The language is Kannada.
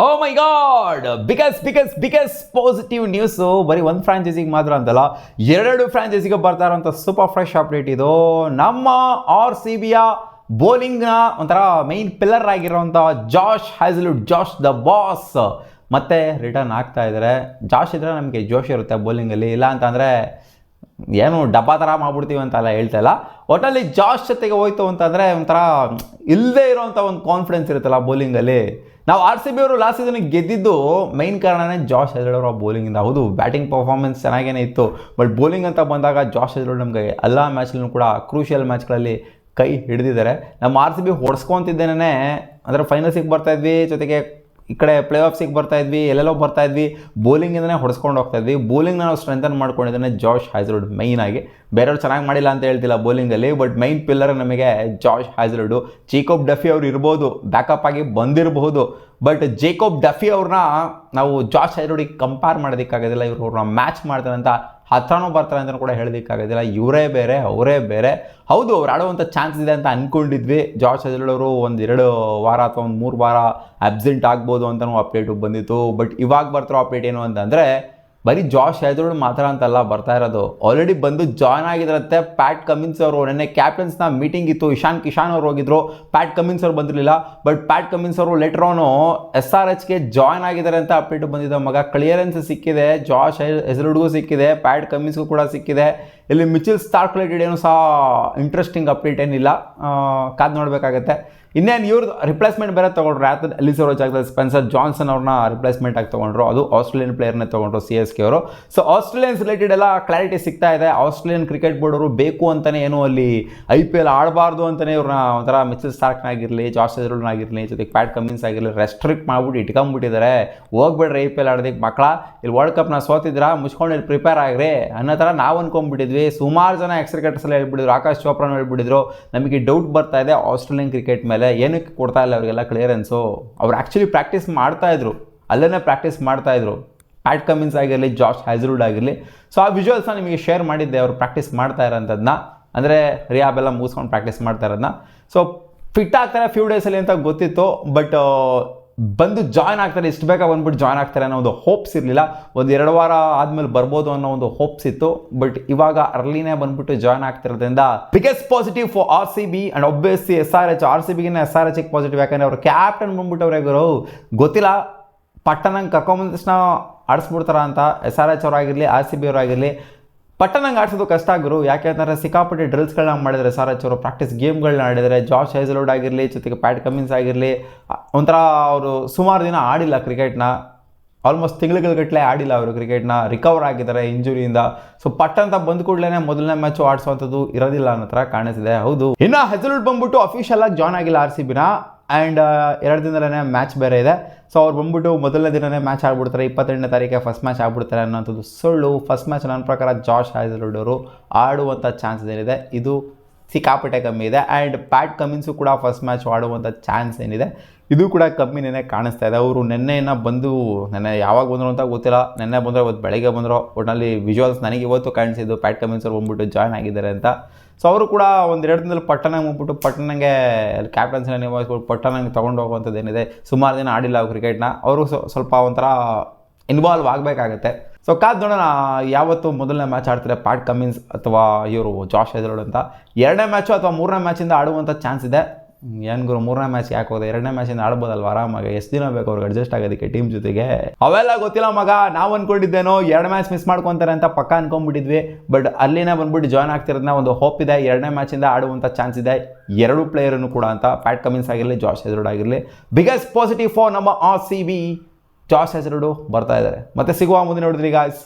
O my god because positive news ಬರೀ ಒಂದು ಫ್ರಾಂಚೈಸಿಗೆ ಮಾತ್ರ ಅಂತಲ್ಲ, ಎರಡು ಫ್ರಾಂಚೈಸಿಗೆ ಬರ್ತಾ ಇರೋಂಥ ಸೂಪರ್ ಫ್ರೆಶ್ ಅಪ್ಡೇಟ್ ಇದು. ನಮ್ಮ RCBಯ ಬೌಲಿಂಗ್ನ ಒಂಥರ ಮೈನ್ ಪಿಲ್ಲರ್ ಆಗಿರೋಂಥ Josh Hazlewood, Josh the boss ಮತ್ತೆ ರಿಟರ್ನ್ ಆಗ್ತಾ ಇದ್ದಾರೆ. ಜಾಶ್ ಇದ್ರೆ ನಮಗೆ ಜೋಶ್ ಇರುತ್ತೆ ಬೌಲಿಂಗಲ್ಲಿ, ಇಲ್ಲ ಅಂತಂದರೆ ಏನು ಡಬ್ಬಾ ಥರ ಮಾಡ್ಬಿಡ್ತೀವಿ ಅಂತೆಲ್ಲ ಹೇಳ್ತಾ ಇಲ್ಲ. ಒಟ್ಟಲ್ಲಿ ಜಾಶ್ ಜೊತೆಗೆ ಹೋಯ್ತು ಅಂತಂದರೆ ಒಂಥರ ಇಲ್ಲದೇ ಇರೋವಂಥ ಒಂದು ಕಾನ್ಫಿಡೆನ್ಸ್ ಇರುತ್ತಲ್ಲ ಬೌಲಿಂಗಲ್ಲಿ. ನಾವು RCB ಅವರು ಲಾಸ್ಟ್ ಸೀಸನ್ಗೆ ಗೆದ್ದಿದ್ದು ಮೈನ್ ಕಾರಣನೇ ಜಾಶ್ ಹ್ಯಾಸಲ್ವುಡ್ ಅವರ ಬೌಲಿಂಗಿಂದ. ಹೌದು, ಬ್ಯಾಟಿಂಗ್ ಪರ್ಫಾರ್ಮೆನ್ಸ್ ಚೆನ್ನಾಗೇ ಇತ್ತು, ಬಟ್ ಬೌಲಿಂಗ್ ಅಂತ ಬಂದಾಗ ಜಾಶ್ ಹ್ಯಾಸಲ್ವುಡ್ ನಮಗೆ ಎಲ್ಲ ಮ್ಯಾಚ್ಗಳಲ್ಲೂ ಕೂಡ ಕ್ರೂಷಿಯಲ್ ಮ್ಯಾಚ್ಗಳಲ್ಲಿ ಕೈ ಹಿಡಿದಿದ್ದಾರೆ. ನಮ್ಮ RCB ಹೊಡ್ಸ್ಕೊತಿದ್ದೇನೆ ಅಂದರೆ ಫೈನಲ್ಸಿಗೆ ಬರ್ತಾಯಿದ್ವಿ, ಜೊತೆಗೆ ಈ ಕಡೆ ಪ್ಲೇ ಆಫ್ಸಿಗೆ ಬರ್ತಾಯಿದ್ವಿ, ಎಲ್ಲೆಲ್ಲೋ ಬರ್ತಾಯಿದ್ವಿ, ಬೌಲಿಂಗಿಂದನೇ ಹೊಡ್ಸ್ಕೊಂಡು ಹೋಗ್ತಾಯಿದ್ವಿ. ಬೌಲಿಂಗ್ನ ನಾವು ಸ್ಟ್ರೆಂಥನ್ ಮಾಡ್ಕೊಂಡಿದ್ದಾನೆ ಜಾಶ್ ಹ್ಯಾಸಲ್ವುಡ್ ಮೈನ್ ಆಗಿ. ಬೇರೆಯವ್ರು ಚೆನ್ನಾಗಿ ಮಾಡಿಲ್ಲ ಅಂತ ಹೇಳ್ತಿಲ್ಲ ಬೌಲಿಂಗಲ್ಲಿ, ಬಟ್ ಮೈನ್ ಪಿಲ್ಲರ್ ನಮಗೆ ಜಾಶ್ ಹ್ಯಾಸಲ್ವುಡ್. ಜೇಕೋಬ್ ಡಫಿ ಅವ್ರು ಇರ್ಬೋದು, ಬ್ಯಾಕಪ್ ಆಗಿ ಬಂದಿರಬಹುದು, ಬಟ್ ಜೇಕೋಬ್ ಡಫಿ ಅವ್ರನ್ನ ನಾವು ಜಾಶ್ ಹ್ಯಾಸಲ್ವುಡ್ಗೆ ಕಂಪೇರ್ ಮಾಡೋದಕ್ಕಾಗೋದಿಲ್ಲ. ಇವರು ಅವ್ರನ್ನ ಮ್ಯಾಚ್ ಮಾಡ್ತಾರೆ ಅಂತ ಹತ್ರನೂ ಬರ್ತಾರೆ ಅಂತ ಕೂಡ ಹೇಳೋದಕ್ಕಾಗೋದಿಲ್ಲ. ಇವರೇ ಬೇರೆ, ಅವರೇ ಬೇರೆ. ಹೌದು, ಅವ್ರು ಆಡುವಂಥ ಚಾನ್ಸ್ ಇದೆ ಅಂತ ಅಂದ್ಕೊಂಡಿದ್ವಿ. ಜಾಶ್ ಹ್ಯಾಸಲ್ವುಡ್ ಅವರು 1-2 ವಾರ ಅಥವಾ 3 ವಾರ ಅಬ್ಸೆಂಟ್ ಆಗ್ಬೋದು ಅಂತಲೂ ಅಪ್ಡೇಟು ಬಂದಿತ್ತು. ಬಟ್ ಇವಾಗ ಬರ್ತಿರೋ ಅಪ್ಡೇಟ್ ಏನು ಅಂತಂದರೆ ಬರೀ ಜಾಶ್ ಹ್ಯಾಸಲ್ವುಡ್ ಮಾತ್ರ ಅಂತಲ್ಲ ಬರ್ತಾ ಇರೋದು, ಆಲ್ರೆಡಿ ಬಂದು ಜಾಯ್ನ್ ಆಗಿದ್ರಂತೆ ಪ್ಯಾಟ್ ಕಮಿನ್ಸ್ ಅವರು. ನೆನ್ನೆ ಕ್ಯಾಪ್ಟನ್ಸ್ನ ಮೀಟಿಂಗ್ ಇತ್ತು, ಇಶಾನ್ ಕಿಶಾನ್ ಅವರು ಹೋಗಿದ್ರು, ಪ್ಯಾಟ್ ಕಮಿನ್ಸ್ ಅವರು ಬಂದಿರಲಿಲ್ಲ. ಬಟ್ ಪ್ಯಾಟ್ ಕಮಿನ್ಸ್ ಅವರು ಲೆಟರ್ ಆನು SRHಗೆ ಜಾಯ್ನ್ ಆಗಿದ್ದಾರೆ ಅಂತ ಅಪ್ಡೇಟ್ ಬಂದಿದೆ. ಮಗ ಕ್ಲಿಯರೆನ್ಸ್ ಸಿಕ್ಕಿದೆ, ಜಾಶ್ ಹ್ಯಾಸಲ್ವುಡ್ಗೂ ಸಿಕ್ಕಿದೆ, ಪ್ಯಾಟ್ ಕಮಿನ್ಸ್ಗೂ ಕೂಡ ಸಿಕ್ಕಿದೆ. ಇಲ್ಲಿ ಮಿಚೆಲ್ ಸ್ಟಾರ್ಕ್ ರಿಲೇಟೆಡ್ ಏನೂ ಸಹ ಇಂಟ್ರೆಸ್ಟಿಂಗ್ ಅಪ್ಡೇಟ್ ಏನಿಲ್ಲ, ಕಾದು ನೋಡಬೇಕಾಗತ್ತೆ. ಇನ್ನೇನು ಇವ್ರದ್ದು ರಿಪ್ಲೇಸ್ಮೆಂಟ್ ಬೇರೆ ತೊಗೊಂಡ್ರು, ಆ್ಯಥನ್ ಎಲಿಸ್ ಅವರ ಜಾಗದಲ್ಲಿ ಸ್ಪೆನ್ಸರ್ ಜಾನ್ಸನ್ ಅವ್ರನ್ನ ರಿಪ್ಲೇಸ್ಮೆಂಟ್ ಆಗಿ ತೊಗೊಂಡ್ರು. ಅದು ಆಸ್ಟ್ರೇಲಿಯನ್ ಪ್ಲೇಯರ್ನೇ ತೊಗೊಂಡ್ರು CSK ಅವರು. ಸೊ ಆಸ್ಟ್ರೇಲಿಯನ್ಸ್ ರಿಲೇಟೆಡ್ ಎಲ್ಲ ಕ್ಲಾರಿಟಿ ಸಿಗ್ತಾ ಇದೆ. ಆಸ್ಟ್ರೇಲಿಯನ್ ಕ್ರಿಕೆಟ್ ಬೋರ್ಡ್ ಅವರು ಬೇಕು ಅಂತಲೇ ಏನು ಅಲ್ಲಿ IPL ಆಡಬಾರ್ದು ಅಂತಲೇ ಇವ್ರನ್ನ ಒಂಥರ ಮಿಚೆಲ್ ಸ್ಟಾರ್ಕ್ನಾಗಿರಲಿ, ಜಾಶ್ ಹ್ಯಾಸಲ್ವುಡ್ನಾಗಿರಲಿ, ಜೊತೆಗೆ ಪ್ಯಾಟ್ ಕಮಿನ್ಸ್ ಆಗಿರಲಿ ರೆಸ್ಟ್ರಿಕ್ಟ್ ಮಾಡ್ಬಿಟ್ಟು ಇಟ್ಕೊಂಡ್ಬಿಟ್ಟಿದ್ದಾರೆ. ಹೋಗ್ಬೇಡ್ರಿ IPL ಆಡೋದಕ್ಕೆ ಮಕ್ಕಳ, ಇಲ್ಲಿ ವರ್ಲ್ಡ್ ಕಪ್ನ ಸೋತಿದ್ರ ಮುಚ್ಕೊಂಡು ಇಲ್ಲಿ ಪ್ರಿಪೇರ್ ಆಗ್ರಿ ಅನ್ನೋ ಥರ ನಾವು ಅಂದ್ಕೊಂಡ್ಬಿಟ್ಟಿದ್ವಿ. ಸುಮಾರು ಜನ ಎಕ್ಸ್ ಕ್ರಿಕೆಟರ್ಸ್ ಎಲ್ಲ ಹೇಳ್ಬಿಟ್ಟಿದ್ರು, ಆಕಾಶ್ ಚೋಪ್ರಾನು ಹೇಳ್ಬಿಟ್ಟಿದ್ರು. ನಮಗೆ ಡೌಟ್ ಬರ್ತಾ ಇದೆ ಆಸ್ಟ್ರೇಲಿಯನ್ ಕ್ರಿಕೆಟ್ ಮೇಲೆ, ಏನಕ್ಕೆ ಕೊಡ್ತಾ ಇಲ್ಲ ಅವರಿಗೆಲ್ಲ ಕ್ಲಿಯರೆನ್ಸು. ಅವ್ರು ಆ್ಯಕ್ಚುಲಿ ಪ್ರಾಕ್ಟೀಸ್ ಮಾಡ್ತಾಯಿದ್ರು, ಅಲ್ಲೇ ಪ್ರಾಕ್ಟೀಸ್ ಮಾಡ್ತಾಯಿದ್ರು, ಪ್ಯಾಟ್ ಕಮಿನ್ಸ್ ಆಗಿರಲಿ, ಜಾಶ್ ಹ್ಯಾಸಲ್ವುಡ್ ಆಗಿರಲಿ. ಸೊ ಆ ವಿಜುವಲ್ಸ್ನ ನಿಮಗೆ ಶೇರ್ ಮಾಡಿದ್ದೆ, ಅವರು ಪ್ರಾಕ್ಟೀಸ್ ಮಾಡ್ತಾ ಇರೋಂಥದ್ದನ್ನ, ಅಂದರೆ ರಿಯಾಬ್ ಎಲ್ಲ ಮುಗಿಸ್ಕೊಂಡು ಪ್ರಾಕ್ಟೀಸ್ ಮಾಡ್ತಾ ಇರೋದನ್ನ. ಸೊ ಫಿಟ್ ಆಗ್ತಾರೆ ಫ್ಯೂ ಡೇಸಲ್ಲಿ ಅಂತ ಗೊತ್ತಿತ್ತು, ಬಟ್ ಬಂದು ಜಾಯ್ನ್ ಆಗ್ತಾರೆ, ಇಷ್ಟು ಬೇಗ ಬಂದ್ಬಿಟ್ಟು ಜಾಯ್ನ್ ಆಗ್ತಾರೆ ಅನ್ನೋ ಒಂದು ಹೋಪ್ಸ್ ಇರಲಿಲ್ಲ. 1-2 ವಾರ ಆದಮೇಲೆ ಬರ್ಬೋದು ಅನ್ನೋ ಒಂದು ಹೋಪ್ಸ್ ಇತ್ತು, ಬಟ್ ಇವಾಗ ಅರ್ಲಿನೇ ಬಂದ್ಬಿಟ್ಟು ಜಾಯ್ನ್ ಆಗ್ತಿರೋದ್ರಿಂದ biggest positive for RCB and obviously SRH. RCBಗಿನ್ನ SRHಗೆ ಪಾಸಿಟಿವ್, ಯಾಕಂದರೆ ಅವ್ರ ಕ್ಯಾಪ್ಟನ್ ಬಂದ್ಬಿಟ್ಟು ಅವ್ರಿಗೆ ಗೊತ್ತಿಲ್ಲ ಪಟ್ಟಣಂಗೆ ಕರ್ಕೊಂಬಂದ ತಕ್ಷಣ ಆಡಿಸ್ಬಿಡ್ತಾರ ಅಂತ. SRH ಅವರಾಗಿರಲಿ, RCB ಅವರಾಗಿರಲಿ, ಪಟ್ಟಣಂಗೆ ಆಡಿಸೋದು ಕಷ್ಟ ಆಗಿರು. ಯಾಕೆ ಅಂತಂದರೆ ಸಿಕ್ಕಾಪಟ್ಟೆ ಡ್ರಿಲ್ಸ್ಗಳನ್ನ ಮಾಡಿದರೆ SRH ಅವರು, ಪ್ರಾಕ್ಟೀಸ್ ಗೇಮ್ಗಳನ್ನ ಆಡಿದರೆ. ಜಾಶ್ ಹ್ಯಾಸಲ್ವುಡ್ ಆಗಿರಲಿ, ಜೊತೆಗೆ ಪ್ಯಾಟ್ ಕಮಿನ್ಸ್ ಆಗಿರಲಿ, ಒಂಥರ ಅವರು ಸುಮಾರು ದಿನ ಆಡಿಲ್ಲ ಕ್ರಿಕೆಟ್ನ, ಆಲ್ಮೋಸ್ಟ್ ತಿಂಗಳುಗಟ್ಟಲೆ ಆಡಿಲ್ಲ ಅವರು ಕ್ರಿಕೆಟ್ನ, ರಿಕವರ್ ಆಗಿದ್ದಾರೆ ಇಂಜುರಿಯಿಂದ. ಸೊ ಪಟ್ಟಂತ ಬಂದ ಕೂಡಲೇ ಮೊದಲನೇ ಮ್ಯಾಚು ಆಡಿಸೋವಂಥದ್ದು ಇರೋದಿಲ್ಲ ಅನ್ನೋ ಥರ ಕಾಣಿಸಿದೆ. ಹೌದು, ಇನ್ನು ಹ್ಯಾಸಲ್ವುಡ್ ಬಂದ್ಬಿಟ್ಟು ಅಫಿಷಿಯಲ್ ಆಗಿ ಜಾಯ್ನ್ ಆಗಿಲ್ಲ RCBನ, ಆ್ಯಂಡ್ 2 ದಿನದಲ್ಲೇ ಮ್ಯಾಚ್ ಬೇರೆ ಇದೆ. ಸೊ ಅವ್ರು ಬಂದ್ಬಿಟ್ಟು ಮೊದಲನೇ ದಿನನೇ ಮ್ಯಾಚ್ ಆಡ್ಬಿಡ್ತಾರೆ, 28ನೇ ತಾರೀಕಿಗೆ ಫಸ್ಟ್ ಮ್ಯಾಚ್ ಆಗ್ಬಿಡ್ತಾರೆ ಅನ್ನೋಂಥದ್ದು ಸುಳ್ಳು. ಫಸ್ಟ್ ಮ್ಯಾಚ್ ನನ್ನ ಪ್ರಕಾರ ಜಾಶ್ ಹ್ಯಾಸಲ್ವುಡ್ ಅವರು ಆಡುವಂಥ ಚಾನ್ಸಸ್ ಏನಿದೆ ಇದು ಸಿಕ್ಕಾಪಟ್ಟೆ ಕಮ್ಮಿ ಇದೆ. ಆ್ಯಂಡ್ ಪ್ಯಾಟ್ ಕಮಿನ್ಸು ಕೂಡ ಫಸ್ಟ್ ಮ್ಯಾಚ್ ಆಡುವಂಥ ಚಾನ್ಸ್ ಏನಿದೆ ಇದು ಕೂಡ ಕಮ್ಮಿನೇ ಕಾಣಿಸ್ತಾ ಇದೆ. ಅವರು ನೆನ್ನೆ ಯಾವಾಗ ಬಂದರು ಅಂತ ಗೊತ್ತಿಲ್ಲ, ನೆನ್ನೆ ಬಂದರು, ಇವತ್ತು ಬೆಳಗ್ಗೆ ಬಂದರು. ಒಟ್ಟಿನಲ್ಲಿ ವಿಜುವಲ್ಸ್ ನನಗೆ ಇವತ್ತು ಕಾಣಿಸಿದ್ದು ಪ್ಯಾಟ್ ಕಮಿನ್ಸ್ ಅವ್ರು ಬಂದ್ಬಿಟ್ಟು ಜಾಯ್ನ್ ಆಗಿದ್ದಾರೆ ಅಂತ. ಸೊ ಅವರು ಕೂಡ 1-2 ದಿನದಲ್ಲಿ ಪಟ್ಟಣಂಗೆ ಹೋಗ್ಬಿಟ್ಟು ಪಟ್ಟಣಂಗೆ ಕ್ಯಾಪ್ಟನ್ಸಿನ ನಿಭಾಯಿಸ್ಬಿಟ್ಟು ಪಟ್ಟಣಂಗೆ ತೊಗೊಂಡು ಹೋಗುವಂಥದ್ದು ಏನಿದೆ. ಸುಮಾರು ದಿನ ಆಡಿಲ್ಲ ಅವ್ರು ಕ್ರಿಕೆಟ್ನ, ಅವರು ಸ್ವಲ್ಪ ಒಂಥರ ಇನ್ವಾಲ್ವ್ ಆಗಬೇಕಾಗತ್ತೆ. ಸೊ ಕಾದು ನೋಡೋಣ ಯಾವತ್ತು ಮೊದಲನೇ ಮ್ಯಾಚ್ ಆಡ್ತಾರೆ ಪ್ಯಾಟ್ ಕಮಿನ್ಸ್ ಅಥವಾ ಇವರು ಜಾಶ್ ಹ್ಯಾಸಲ್ವುಡ್ ಅಂತ. 2ನೇ ಮ್ಯಾಚು ಅಥವಾ 3ನೇ ಮ್ಯಾಚಿಂದ ಆಡುವಂಥ ಚಾನ್ಸ್ ಇದೆ. ಏನು ಗುರು 3ನೇ ಮ್ಯಾಚ್ ಯಾಕೆ ಹೋದೆ, 2ನೇ ಮ್ಯಾಚಿಂದ ಆಡ್ಬೋದಲ್ವ ಆರಾಮಾಗಿ. ಎಷ್ಟು ದಿನ ಬೇಕು ಅವ್ರಿಗೆ ಅಡ್ಜಸ್ಟ್ ಆಗೋದಕ್ಕೆ ಟೀಮ್ ಜೊತೆಗೆ, ಅವೆಲ್ಲ ಗೊತ್ತಿಲ್ಲ ಮಗ. ನಾವು ಅಂದ್ಕೊಂಡಿದ್ದೇನೋ 2 ಮ್ಯಾಚ್ ಮಿಸ್ ಮಾಡ್ಕೊತಾರೆ ಅಂತ ಪಕ್ಕ ಅನ್ಕೊಂಡ್ಬಿಟ್ಟಿದ್ವಿ, ಬಟ್ ಅಲ್ಲಿನೇ ಬಂದ್ಬಿಟ್ಟು ಜಾಯ್ನ್ ಆಗ್ತಿರೋದನ್ನ ಒಂದು ಹೋಪ್ ಇದೆ. 2ನೇ ಮ್ಯಾಚಿಂದ ಆಡುವಂಥ ಚಾನ್ಸ್ ಇದೆ 2 ಪ್ಲೇಯರನ್ನು ಕೂಡ ಅಂತ, ಪ್ಯಾಟ್ ಕಮಿನ್ಸ್ ಆಗಿರಲಿ, ಜಾಶ್ ಹ್ಯಾಸಲ್ವುಡ್ ಆಗಿರಲಿ. ಬಿಗ್ಗೆಸ್ಟ್ ಪಾಸಿಟಿವ್ ಫಾರ್ ನಮ್ಮ RCB, ಜಾಶ್ ಹ್ಯಾಸಲ್ವುಡ್ ಬರ್ತಾ ಇದ್ದಾರೆ. ಮತ್ತೆ ಸಿಗುವ ಮುಂದೆ ನೋಡಿದ್ರಿ ಗಾಯ್ಸ್.